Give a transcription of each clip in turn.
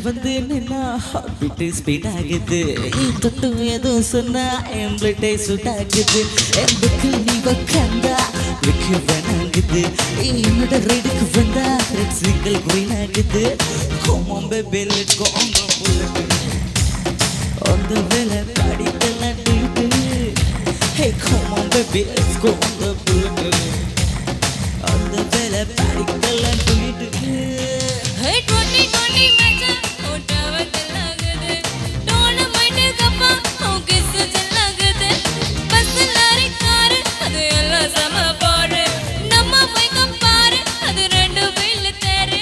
வந்து நின்னா heart beat speed ஆகுது தொட்டு எதுவும் சொன்னா என் பிளட் சூட் ஆகுது எதுக்கு நீ உக்காந்தா விக்கு வேணாங்குது என்னோட ரைடுக்கு வந்தா ரெட் சிங்கிள் குரீன் ஆகுது Come on baby let's go on the bullet on the vela படிக்கலாம் டூட்டு Hey come on baby let's go on the bullet on the vela படிக்கலாம் டூட்டு Hey 2020 match ஓட்டவ தெல்லாகுது டோர்னமெண்ட் கப்பா kiss தெல்லாகுது bus lorry car அது எல்லாம் சம பாரு நம்ம பைக்கம் பாரு அது ரெண்டு வீல் தேரு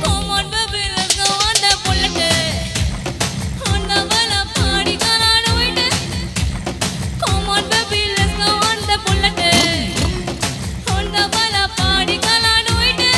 Come on baby let's go on the bullet on the wala பாடி காணானு விட்டு Come on baby let's go on the bullet on the wala பாடி காணானு விட்டு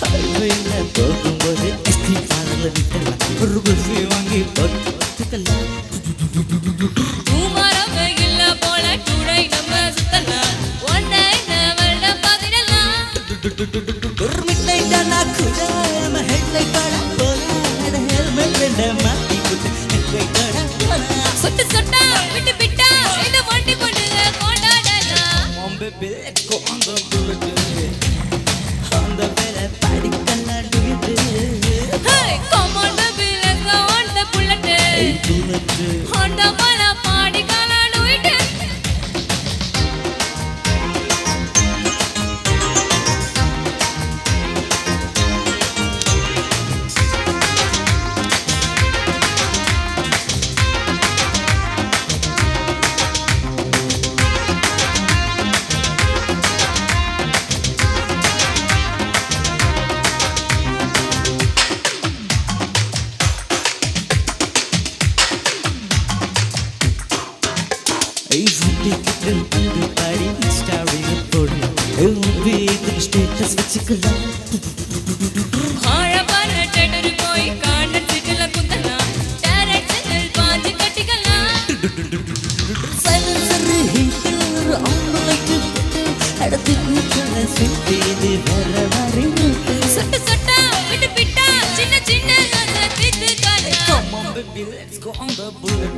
ஹைவேல போகும்போது எஸ்டி கார்ல விட்டலாம் ஒரு குல்ஃபி வாங்கி போட்டுக்கலாம் பூமாரா வெயில்ல போல டூடை நம்ம சுத்தலாம் ஒன் டே நவல்ட பாதிடலாம் ஒரு மிட்நைட் நான் கூட நம்ம ஹெட்லைட் பட போல ஹெல்மெட் ரெண்ட மாட்டி போட்டு ஹெட்லைட் பட போல சுட்டு சுட்டா விட்டு விட்டா இந்த வண்டி பண்ணுங்க கொண்டாடலாம் மாம்பே back go on the bullet on the vela படிக்கலாம் டூட்டு Hey come on baby let's go on the bullet on the wala பாடி காலாடு விட்டு ஐ ஃபுட்டி கிட்டல் பந்து பாடி இன்ஸ்டாவில் போடு வீட்டு ஸ்டேட்டஸ் வச்சுக்கலாம் ஆழமான டெடர் போய் காண சிட்டில குந்தலாம் டைரக்ஷனல் பாஞ்சு கட்டிக்கலாம் சைலன்சர் ஹீட்டர் ஆன் லைட் போட்டு அடுத்து வீட்டுல சுத்திது வர வரை சுட்டு சுட்டா விட்டு விட்டா சின்ன சின்ன தீத்து காணா Come on baby let's go on the bullet